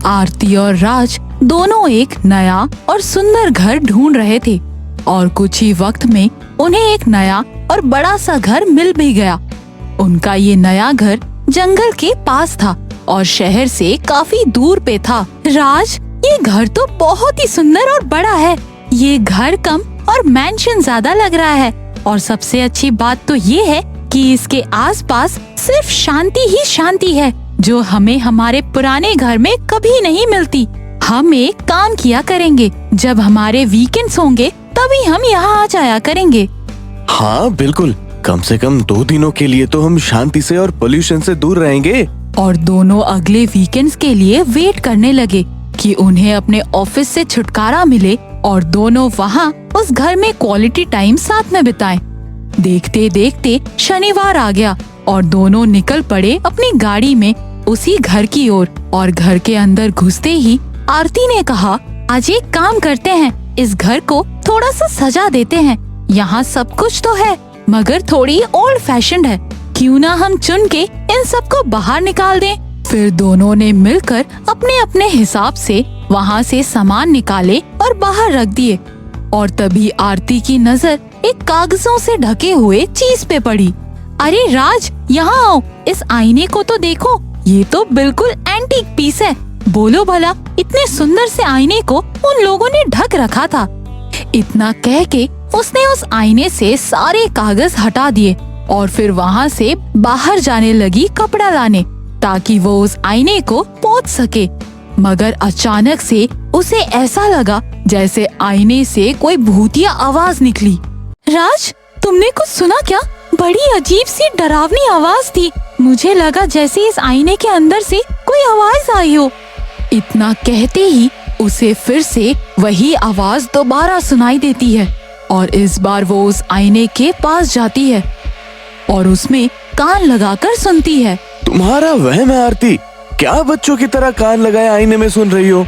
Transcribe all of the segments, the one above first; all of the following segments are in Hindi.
आरती और राज दोनों एक नया और सुंदर घर ढूंढ रहे थे और कुछ ही वक्त में उन्हें एक नया और बड़ा सा घर मिल भी गया। उनका ये नया घर जंगल के पास था और शहर से काफी दूर पे था। राज, ये घर तो बहुत ही सुंदर और बड़ा है। ये घर कम और मैंशन ज्यादा लग रहा है और सबसे अच्छी बात तो ये है कि इसके आसपास सिर्फ शांति ही शांति है, जो हमें हमारे पुराने घर में कभी नहीं मिलती। हम एक काम किया करेंगे, जब हमारे वीकेंड्स होंगे तभी हम यहाँ आ जाया करेंगे। हाँ बिल्कुल, कम से कम 2 दिनों के लिए तो हम शांति से और पोल्यूशन से दूर रहेंगे। और दोनों अगले वीकेंड्स के लिए वेट करने लगे कि उन्हें अपने ऑफिस से छुटकारा मिले और दोनों वहाँ उस घर में क्वालिटी टाइम साथ में बिताएं। देखते देखते शनिवार आ गया और दोनों निकल पड़े अपनी गाड़ी में उसी घर की ओर। और घर के अंदर घुसते ही आरती ने कहा, आज एक काम करते हैं, इस घर को थोड़ा सा सजा देते हैं। यहाँ सब कुछ तो है मगर थोड़ी ओल्ड फैशन्ड है, क्यों ना हम चुन के इन सबको बाहर निकाल दें। फिर दोनों ने मिलकर अपने अपने हिसाब से वहाँ से सामान निकाले और बाहर रख दिए। और तभी आरती की नजर एक कागजों से ढके हुए चीज पे पड़ी। अरे राज, यहाँ आओ, इस आईने को तो देखो, ये तो बिल्कुल एंटीक पीस है। बोलो भला, इतने सुंदर से आईने को उन लोगों ने ढक रखा था। इतना कह के उसने उस आईने से सारे कागज हटा दिए और फिर वहाँ से बाहर जाने लगी कपड़ा लाने, ताकि वो उस आईने को पोंछ सके। मगर अचानक से उसे ऐसा लगा जैसे आईने से कोई भूतिया आवाज निकली। राज, तुमने कुछ सुना क्या? बड़ी अजीब सी डरावनी आवाज थी। मुझे लगा जैसे इस आईने के अंदर से कोई आवाज आई हो। इतना कहते ही उसे फिर से वही आवाज दोबारा सुनाई देती है और इस बार वो उस आईने के पास जाती है और उसमें कान लगाकर सुनती है। तुम्हारा वहम है आरती, क्या बच्चों की तरह कान लगाए आईने में सुन रही हो?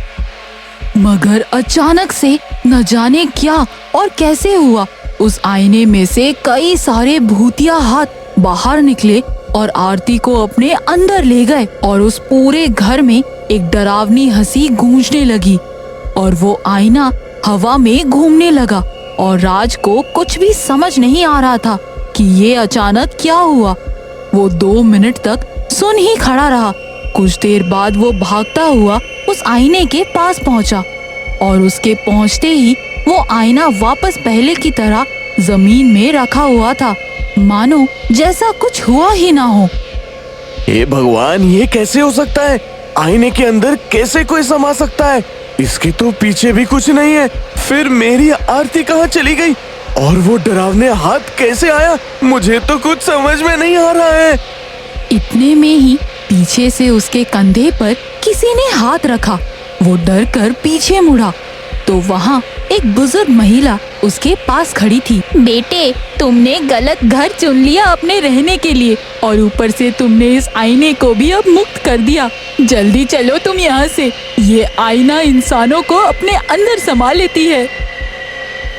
मगर अचानक से न जाने क्या और कैसे हुआ, उस आईने में से कई सारे भूतिया हाथ बाहर निकले और आरती को अपने अंदर ले गए और उस पूरे घर में एक डरावनी हंसी गूंजने लगी और वो आईना हवा में घूमने लगा और राज को कुछ भी समझ नहीं आ रहा था कि ये अचानक क्या हुआ। वो 2 मिनट तक सुन ही खड़ा रहा। कुछ देर बाद वो भागता हुआ उस आईने के पास पहुंचा और उसके पहुंचते ही वो आईना वापस पहले की तरह जमीन में रखा हुआ था, मानो जैसा कुछ हुआ ही ना हो। हे भगवान, ये कैसे हो सकता है? आईने के अंदर कैसे कोई समा सकता है? इसके तो पीछे भी कुछ नहीं है। फिर मेरी आरती कहाँ चली गई और वो डरावने हाथ कैसे आया? मुझे तो कुछ समझ में नहीं आ रहा है। इतने में ही पीछे से उसके कंधे पर किसी ने हाथ रखा। वो डर कर पीछे मुड़ा तो वहाँ एक बुजुर्ग महिला उसके पास खड़ी थी। बेटे, तुमने गलत घर चुन लिया अपने रहने के लिए और ऊपर से तुमने इस आईने को भी अब मुक्त कर दिया। जल्दी चलो तुम यहाँ से। ये आईना इंसानों को अपने अंदर समा लेती है।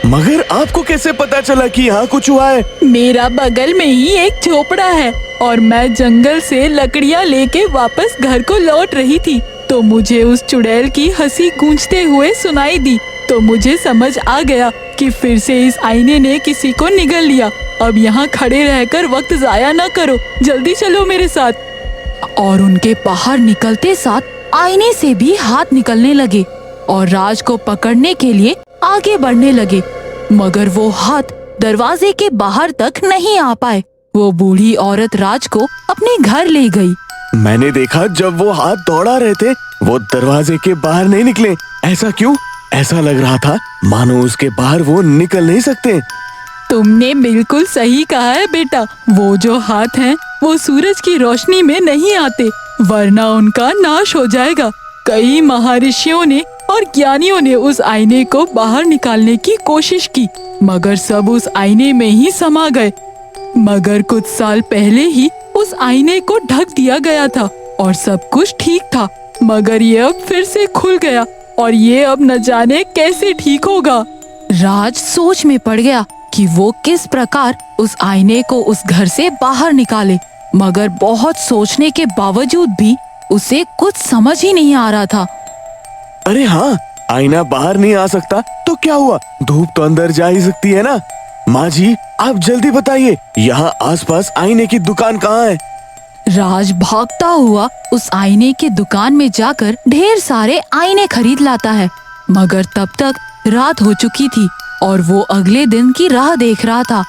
मगर आपको कैसे पता चला कि यहाँ कुछ हुआ है? मेरा बगल में ही एक झोपड़ा है और मैं जंगल से लकड़ियाँ लेके वापस घर को लौट रही थी तो मुझे उस चुड़ैल की हंसी गूंजते हुए सुनाई दी। तो मुझे समझ आ गया कि फिर से इस आईने ने किसी को निगल लिया। अब यहाँ खड़े रहकर वक्त जाया न करो, जल्दी चलो मेरे साथ। और उनके बाहर निकलते साथ आईने से भी हाथ निकलने लगे और राज को पकड़ने के लिए आगे बढ़ने लगे, मगर वो हाथ दरवाजे के बाहर तक नहीं आ पाए। वो बूढ़ी औरत राज को अपने घर ले गई। मैंने देखा जब वो हाथ दौड़ा रहे थे वो दरवाजे के बाहर नहीं निकले। ऐसा क्यों? ऐसा लग रहा था मानो उसके बाहर वो निकल नहीं सकते। तुमने बिल्कुल सही कहा है बेटा। वो जो हाथ हैं वो सूरज की रोशनी में नहीं आते, वरना उनका नाश हो जाएगा। कई महर्षियों ने और ज्ञानियों ने उस आईने को बाहर निकालने की कोशिश की, मगर सब उस आईने में ही समा गए। मगर कुछ साल पहले ही उस आईने को ढक दिया गया था और सब कुछ ठीक था, मगर ये अब फिर से खुल गया और ये अब न जाने कैसे ठीक होगा। राज सोच में पड़ गया कि वो किस प्रकार उस आईने को उस घर से बाहर निकाले, मगर बहुत सोचने के बावजूद भी उसे कुछ समझ ही नहीं आ रहा था। अरे हाँ, आईना बाहर नहीं आ सकता तो क्या हुआ, धूप तो अंदर जा ही सकती है ना। माँ जी आप जल्दी बताइए, यहाँ आसपास आईने की दुकान कहाँ है? राज भागता हुआ उस आईने की दुकान में जाकर ढेर सारे आईने खरीद लाता है, मगर तब तक रात हो चुकी थी और वो अगले दिन की राह देख रहा था।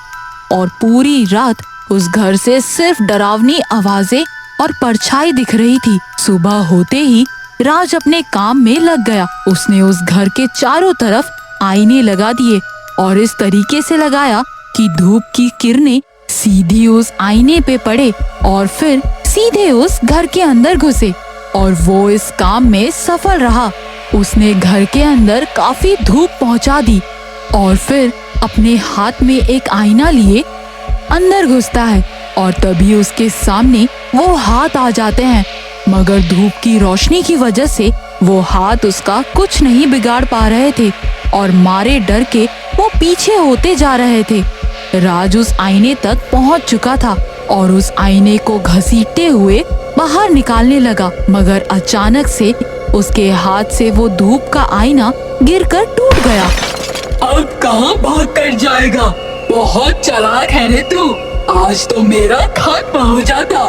और पूरी रात उस घर से सिर्फ डरावनी आवाजें और परछाई दिख रही थी। सुबह होते ही राज अपने काम में लग गया। उसने उस घर के चारों तरफ आईने लगा दिए और इस तरीके से लगाया कि धूप की किरणें सीधी उस आईने पे पड़े और फिर सीधे उस घर के अंदर घुसे। और वो इस काम में सफल रहा। उसने घर के अंदर काफी धूप पहुंचा दी और फिर अपने हाथ में एक आईना लिए अंदर घुसता है और तभी उसके सामने वो हाथ आ जाते हैं, मगर धूप की रोशनी की वजह से वो हाथ उसका कुछ नहीं बिगाड़ पा रहे थे और मारे डर के वो पीछे होते जा रहे थे। राज उस आईने तक पहुंच चुका था और उस आईने को घसीटते हुए बाहर निकालने लगा, मगर अचानक से उसके हाथ से वो धूप का आईना गिरकर टूट गया। अब कहाँ भाग कर जाएगा, बहुत चालाक है रे तू, आज तो मेरा खात्मा हो जाता।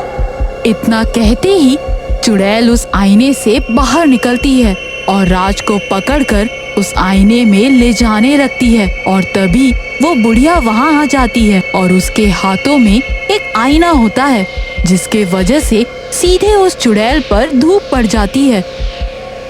इतना कहते ही चुड़ैल उस आईने से बाहर निकलती है और राज को पकड़कर उस आईने में ले जाने लगती है। और तभी वो बुढ़िया वहाँ आ जाती है और उसके हाथों में एक आईना होता है, जिसके वजह से सीधे उस चुड़ैल पर धूप पड़ जाती है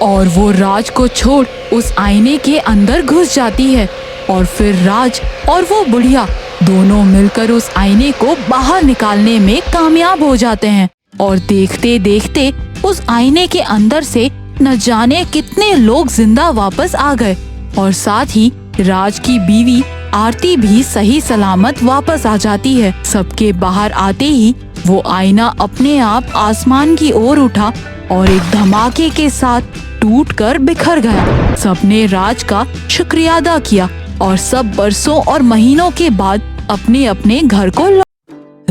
और वो राज को छोड़ उस आईने के अंदर घुस जाती है। और फिर राज और वो बुढ़िया दोनों मिलकर उस आईने को बाहर निकालने में कामयाब हो जाते हैं और देखते देखते उस आईने के अंदर से न जाने कितने लोग जिंदा वापस आ गए और साथ ही राज की बीवी आरती भी सही सलामत वापस आ जाती है। सबके बाहर आते ही वो आईना अपने आप आसमान की ओर उठा और एक धमाके के साथ टूटकर बिखर गया। सबने राज का शुक्रिया अदा किया और सब बरसों और महीनों के बाद अपने अपने घर को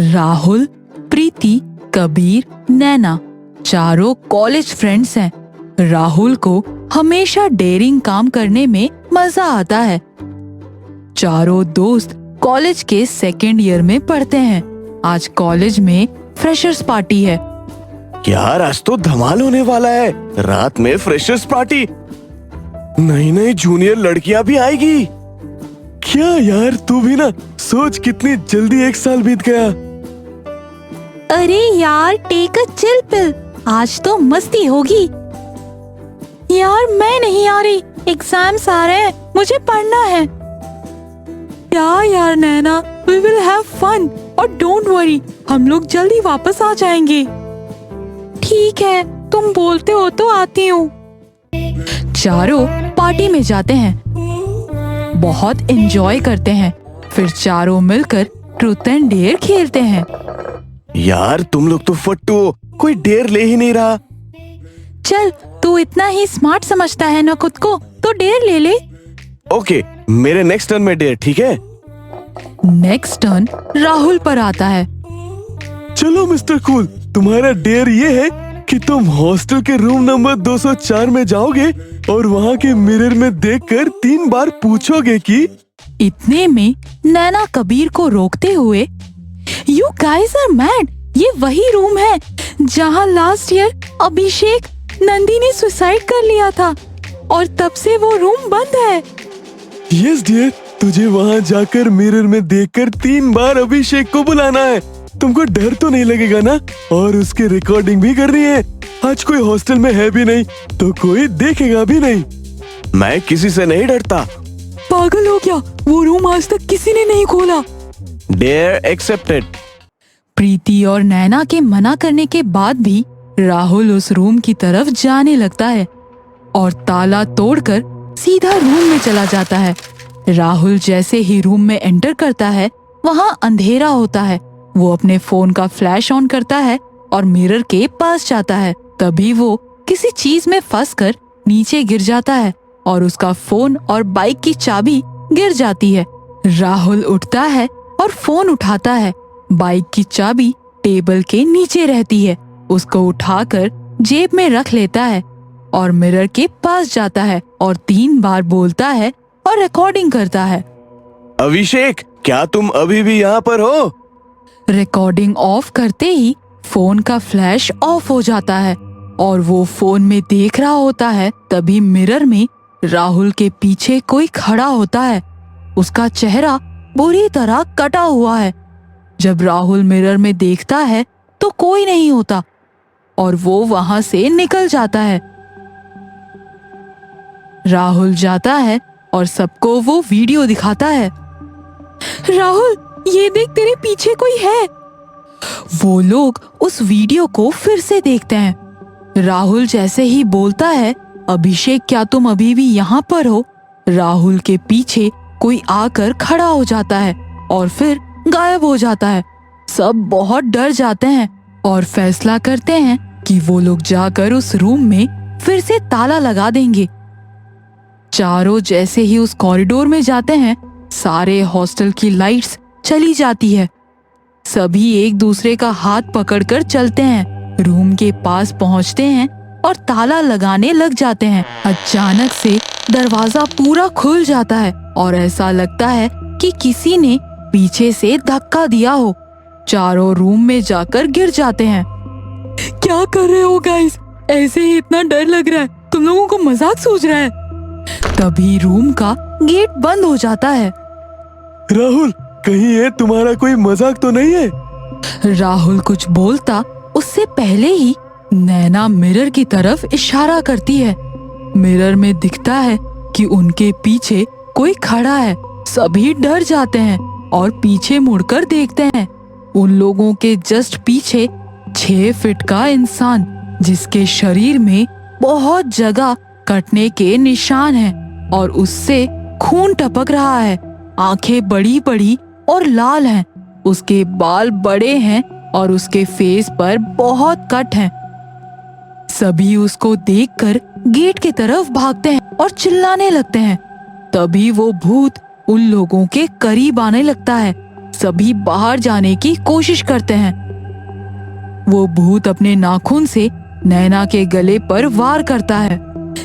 राहुल, प्रीति, कबीर, नैना चारों कॉलेज फ्रेंड्स हैं। राहुल को हमेशा डेयरिंग काम करने में मजा आता है। चारों दोस्त कॉलेज के सेकेंड ईयर में पढ़ते हैं। आज कॉलेज में फ्रेशर्स पार्टी है। यार आज तो धमाल होने वाला है, रात में फ्रेशर्स पार्टी, नई नई जूनियर लड़कियां भी आएगी। क्या यार तू भी ना सोच, कितनी जल्दी एक साल बीत गया। अरे यार टेक अ चिल पिल, आज तो मस्ती होगी। यार मैं नहीं आ रही, एग्जाम्स आ रहे हैं, मुझे पढ़ना है। यार नैना, वी विल हैव फन और डोंट वरी, हम लोग जल्दी वापस आ जाएंगे। ठीक है, तुम बोलते हो तो आती हूँ। चारों पार्टी में जाते हैं, बहुत एंजॉय करते हैं, फिर चारों मिलकर ट्रूथ एंड डेयर खेलते हैं। यार तुम लोग तो फट्टू हो, कोई डेयर ले ही नहीं रहा। चल तू इतना ही स्मार्ट समझता है ना खुद को, तो डेयर ले ले। ओके, मेरे नेक्स्ट टर्न में डेयर, ठीक है? नेक्स्ट टर्न राहुल पर आता है। चलो मिस्टर कूल, तुम्हारा डेयर ये है कि तुम हॉस्टल के रूम नंबर 204 में जाओगे और वहाँ के मिरर में देखकर 3 बार पूछोगे कि। इतने में नैना कबीर को रोकते हुए, यू गाइज आर मैड, ये वही रूम है जहाँ लास्ट ईयर अभिषेक नंदी ने सुसाइड कर लिया था और तब से वो रूम बंद है। यस डियर, तुझे वहाँ जाकर मिरर में देखकर 3 बार अभिषेक को बुलाना है। तुमको डर तो नहीं लगेगा ना? और उसकी रिकॉर्डिंग भी करनी है। आज कोई हॉस्टल में है भी नहीं तो कोई देखेगा भी नहीं। मैं किसी से नहीं डरता। पागल हो क्या, वो रूम आज तक किसी ने नहीं खोला। Dare accepted. प्रीति और नैना के मना करने के बाद भी राहुल उस रूम की तरफ जाने लगता है और ताला तोड़कर सीधा रूम में चला जाता है। राहुल जैसे ही रूम में एंटर करता है, वहाँ अंधेरा होता है। वो अपने फोन का फ्लैश ऑन करता है और मिरर के पास जाता है। तभी वो किसी चीज में फंसकर नीचे गिर जाता है और उसका फोन और बाइक की चाबी गिर जाती है। राहुल उठता है और फोन उठाता है। बाइक की चाबी टेबल के नीचे रहती है। उसको उठाकर जेब में रख लेता है और मिरर के पास जाता है और 3 बार बोलता है और रिकॉर्डिंग करता है। अभिषेक, क्या तुम अभी भी यहाँ पर हो? रिकॉर्डिंग ऑफ करते ही फोन का फ्लैश ऑफ हो जाता है और वो फोन में देख रहा होता है। तभी मिरर में राहुल के पीछे कोई खड़ा होता है। उसका चेहरा बुरी तरह कटा हुआ है। जब राहुल मिरर में देखता है तो कोई नहीं होता और वो वहां से निकल जाता है। राहुल जाता है और सबको वो वीडियो दिखाता है। राहुल, ये देख, तेरे पीछे कोई है। वो लोग उस वीडियो को फिर से देखते हैं। राहुल जैसे ही बोलता है, अभिषेक, क्या तुम अभी भी यहाँ पर हो? राहुल के पीछे कोई आकर खड़ा हो जाता है और फिर गायब हो जाता है। सब बहुत डर जाते हैं और फैसला करते हैं कि वो लोग जाकर उस रूम में फिर से ताला लगा देंगे। चारों जैसे ही उस कॉरिडोर में जाते हैं, सारे हॉस्टल की लाइट्स चली जाती है। सभी एक दूसरे का हाथ पकड़कर चलते हैं, रूम के पास पहुंचते हैं और ताला लगाने लग जाते हैं। अचानक से दरवाजा पूरा खुल जाता है और ऐसा लगता है कि किसी ने पीछे से धक्का दिया हो। चारों रूम में जाकर गिर जाते हैं। क्या कर रहे हो गाइस? ऐसे ही इतना डर लग रहा है, तुम लोगों को मजाक सूझ रहा है। तभी रूम का गेट बंद हो जाता है। राहुल, कहीं ये तुम्हारा कोई मजाक तो नहीं है? राहुल कुछ बोलता उससे पहले ही नैना मिरर की तरफ इशारा करती है। मिरर में दिखता है कि उनके पीछे कोई खड़ा है। सभी डर जाते हैं और पीछे मुड़कर देखते हैं। उन लोगों के जस्ट पीछे 6 फीट का इंसान, जिसके शरीर में बहुत जगह कटने के निशान हैं और उससे खून टपक रहा है। आंखें बड़ी बड़ी और लाल हैं। उसके बाल बड़े हैं और उसके फेस पर बहुत कट हैं। सभी उसको देखकर गेट की तरफ भागते हैं और चिल्लाने लगते हैं। तभी वो भूत उन लोगों के करीब आने लगता है। सभी बाहर जाने की कोशिश करते हैं। वो भूत अपने नाखून से नैना के गले पर वार करता है।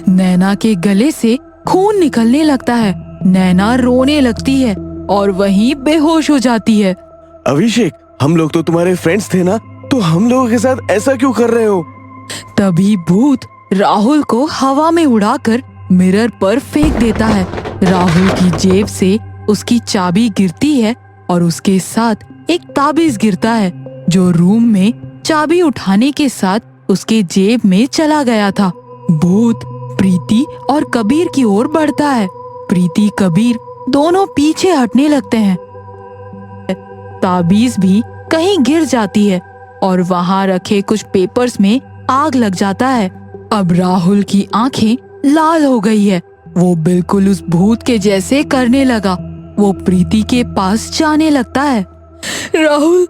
नैना के गले से खून निकलने लगता है। नैना रोने लगती है और वहीं बेहोश हो जाती है। अभिषेक, हम लोग तो तुम्हारे फ्रेंड्स थे ना, तो हम लोगों के साथ ऐसा क्यों कर रहे हो? तभी भूत राहुल को हवा में उड़ाकर मिरर पर फेंक देता है। राहुल की जेब से उसकी चाबी गिरती है और उसके साथ एक ताबीज गिरता है, जो रूम में चाबी उठाने के साथ उसके जेब में चला गया था। भूत प्रीति और कबीर की ओर बढ़ता है। प्रीति, कबीर दोनों पीछे हटने लगते हैं। ताबीज भी कहीं गिर जाती है और वहां रखे कुछ पेपर्स में आग लग जाता है। अब राहुल की आंखें लाल हो गई है। वो बिल्कुल उस भूत के जैसे करने लगा। वो प्रीति के पास जाने लगता है। राहुल,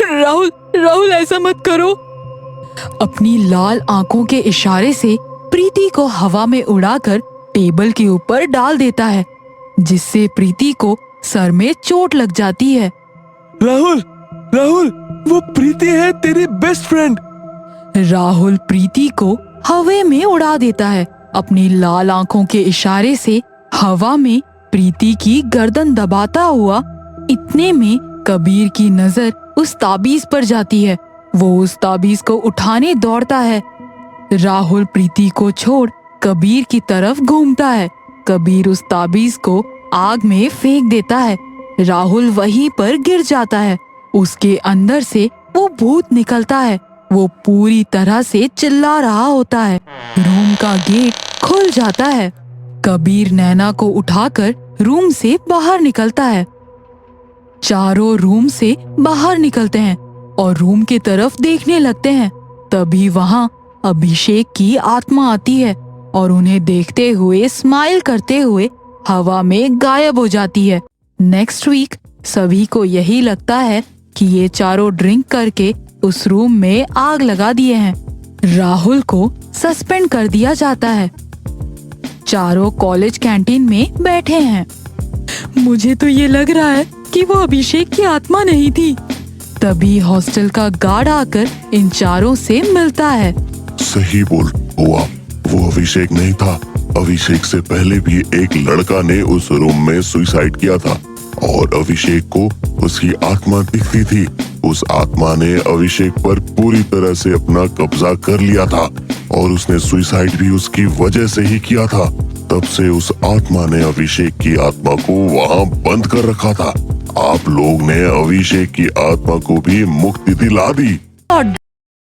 राहुल, राहुल, ऐसा मत करो। अपनी लाल आंखों के इशारे से प्रीति को हवा में उड़ाकर टेबल के ऊपर डाल देता है, जिससे प्रीति को सर में चोट लग जाती है। राहुल, राहुल, वो प्रीति है, तेरी बेस्ट फ्रेंड। राहुल प्रीति को हवा में उड़ा देता है। अपनी लाल आंखों के इशारे से हवा में प्रीति की गर्दन दबाता हुआ। इतने में कबीर की नजर उस ताबीज पर जाती है। वो उस ताबीज को उठाने दौड़ता है। राहुल प्रीति को छोड़ कबीर की तरफ घूमता है। कबीर उस ताबीज को आग में फेंक देता है। राहुल वहीं पर गिर जाता है। उसके अंदर से वो भूत निकलता है। वो पूरी तरह से चिल्ला रहा होता है। रूम का गेट खुल जाता है। कबीर नैना को उठाकर रूम से बाहर निकलता है। चारों रूम से बाहर निकलते हैं और रूम की तरफ देखने लगते हैं। तभी वहाँ अभिषेक की आत्मा आती है और उन्हें देखते हुए स्माइल करते हुए हवा में गायब हो जाती है। नेक्स्ट वीक सभी को यही लगता है कि ये चारों ड्रिंक करके उस रूम में आग लगा दिए हैं। राहुल को सस्पेंड कर दिया जाता है। चारों कॉलेज कैंटीन में बैठे हैं। मुझे तो ये लग रहा है कि वो अभिषेक की आत्मा नहीं थी। तभी हॉस्टल का गार्ड आकर इन चारों से मिलता है। सही बोल हो आप, वो अभिषेक नहीं था। अभिषेक से पहले भी एक लड़का ने उस रूम में सुसाइड किया था और अभिषेक को उसकी आत्मा दिखती थी। उस आत्मा ने अभिषेक पर पूरी तरह से अपना कब्जा कर लिया था और उसने सुसाइड भी उसकी वजह से ही किया था। तब से उस आत्मा ने अभिषेक की आत्मा को वहां बंद कर रखा था। आप लोग ने अभिषेक की आत्मा को भी मुक्ति दिला दी।